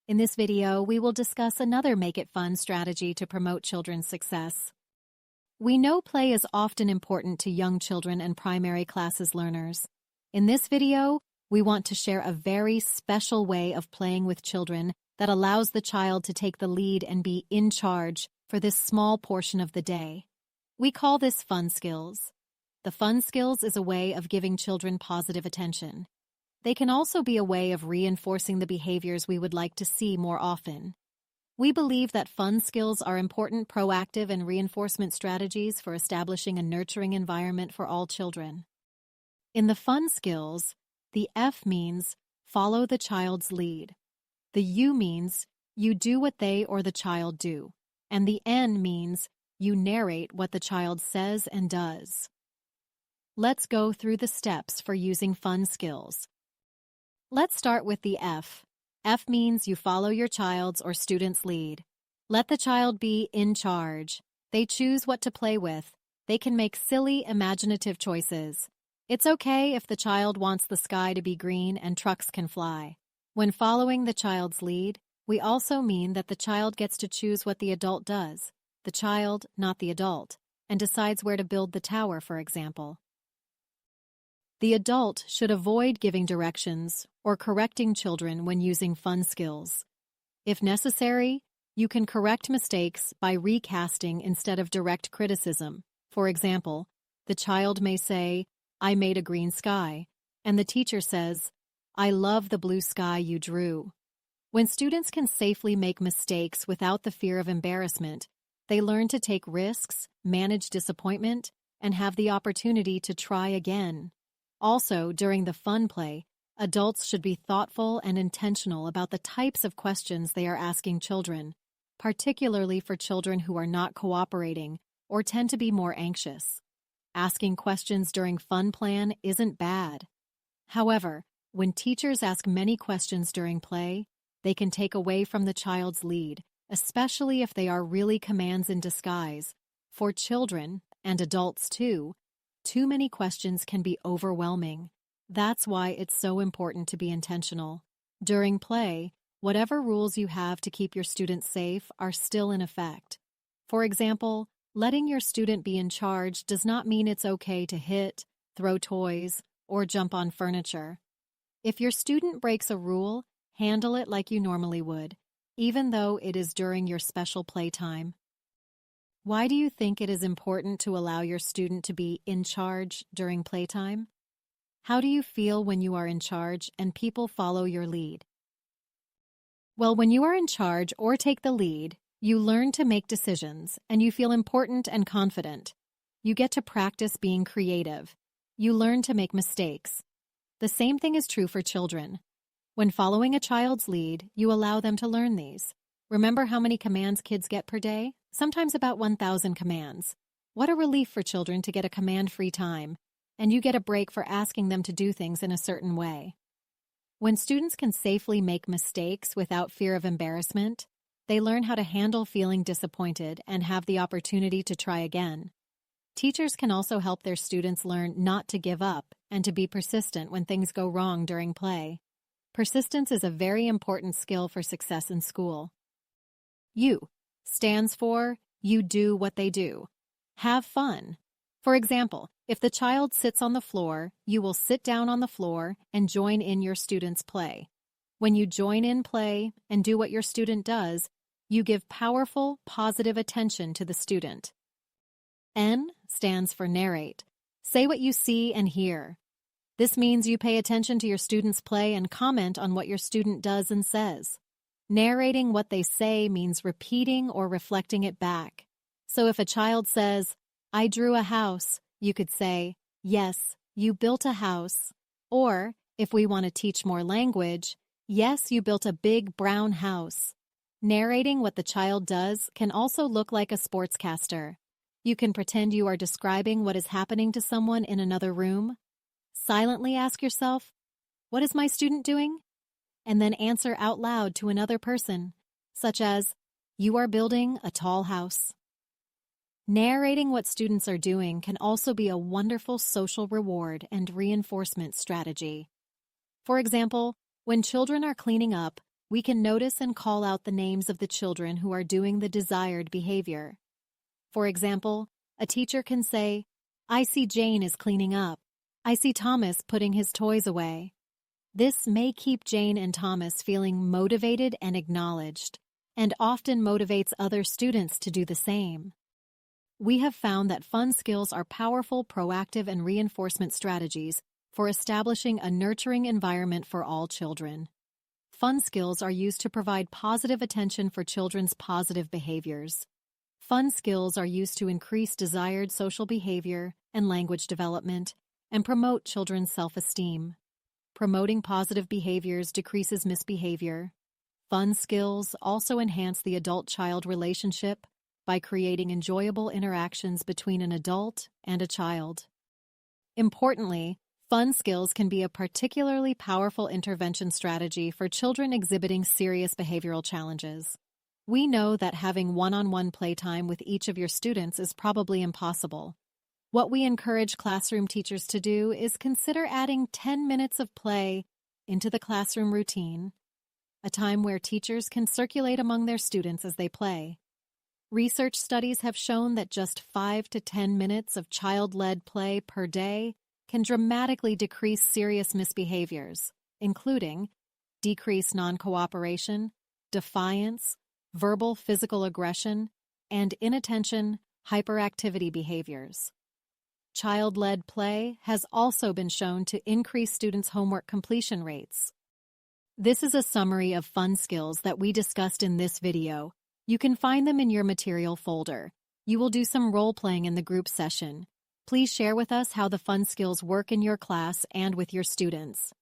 In this video, we will discuss another Make It Fun strategy to promote children's success. We know play is often important to young children and primary classes learners. In this video, we want to share a very special way of playing with children that allows the child to take the lead and be in charge for this small portion of the day. We call this Fun Skills. The Fun Skills is a way of giving children positive attention. They can also be a way of reinforcing the behaviors we would like to see more often. We believe that fun skills are important proactive and reinforcement strategies for establishing a nurturing environment for all children. In the fun skills, the F means follow the child's lead. The U means you do what they or the child do. And the N means you narrate what the child says and does. Let's go through the steps for using fun skills. Let's start with the F. F means you follow your child's or student's lead. Let the child be in charge. They choose what to play with. They can make silly, imaginative choices. It's okay if the child wants the sky to be green and trucks can fly. When following the child's lead, we also mean that the child gets to choose what the adult does, the child, not the adult, and decides where to build the tower, for example. The adult should avoid giving directions or correcting children when using fun skills. If necessary, you can correct mistakes by recasting instead of direct criticism. For example, the child may say, "I made a green sky," and the teacher says, "I love the blue sky you drew." When students can safely make mistakes without the fear of embarrassment, they learn to take risks, manage disappointment, and have the opportunity to try again. Also, during the fun play, adults should be thoughtful and intentional about the types of questions they are asking children, particularly for children who are not cooperating or tend to be more anxious. Asking questions during fun plan isn't bad. However, when teachers ask many questions during play, they can take away from the child's lead, especially if they are really commands in disguise. For children, and adults too many questions can be overwhelming. That's why it's so important to be intentional. During play, whatever rules you have to keep your students safe are still in effect. For example, letting your student be in charge does not mean it's okay to hit, throw toys, or jump on furniture. If your student breaks a rule, handle it like you normally would, even though it is during your special playtime. Why do you think it is important to allow your student to be in charge during playtime? How do you feel when you are in charge and people follow your lead? Well, when you are in charge or take the lead, you learn to make decisions and you feel important and confident. You get to practice being creative. You learn to make mistakes. The same thing is true for children. When following a child's lead, you allow them to learn these. Remember how many commands kids get per day? Sometimes about 1,000 commands. What a relief for children to get a command-free time, and you get a break for asking them to do things in a certain way. When students can safely make mistakes without fear of embarrassment, they learn how to handle feeling disappointed and have the opportunity to try again. Teachers can also help their students learn not to give up and to be persistent when things go wrong during play. Persistence is a very important skill for success in school. U stands for you do what they do. Have fun. For example, if the child sits on the floor, you will sit down on the floor and join in your student's play. When you join in play and do what your student does, you give powerful, positive attention to the student. N stands for narrate. Say what you see and hear. This means you pay attention to your student's play and comment on what your student does and says. Narrating what they say means repeating or reflecting it back. So if a child says, "I drew a house," you could say, "Yes, you built a house." Or, if we want to teach more language, "Yes, you built a big brown house." Narrating what the child does can also look like a sportscaster. You can pretend you are describing what is happening to someone in another room. Silently ask yourself, "What is my student doing?" And then answer out loud to another person, such as, "You are building a tall house." Narrating what students are doing can also be a wonderful social reward and reinforcement strategy. For example, when children are cleaning up, we can notice and call out the names of the children who are doing the desired behavior. For example, a teacher can say, "I see Jane is cleaning up. I see Thomas putting his toys away." This may keep Jane and Thomas feeling motivated and acknowledged, and often motivates other students to do the same. We have found that fun skills are powerful, proactive, and reinforcement strategies for establishing a nurturing environment for all children. Fun skills are used to provide positive attention for children's positive behaviors. Fun skills are used to increase desired social behavior and language development and promote children's self-esteem. Promoting positive behaviors decreases misbehavior. Fun skills also enhance the adult-child relationship by creating enjoyable interactions between an adult and a child. Importantly, fun skills can be a particularly powerful intervention strategy for children exhibiting serious behavioral challenges. We know that having one-on-one playtime with each of your students is probably impossible. What we encourage classroom teachers to do is consider adding 10 minutes of play into the classroom routine, a time where teachers can circulate among their students as they play. Research studies have shown that just 5 to 10 minutes of child-led play per day can dramatically decrease serious misbehaviors, including decreased non-cooperation, defiance, verbal physical aggression, and inattention, hyperactivity behaviors. Child-led play has also been shown to increase students' homework completion rates. This is a summary of fun skills that we discussed in this video. You can find them in your material folder. You will do some role-playing in the group session. Please share with us how the fun skills work in your class and with your students.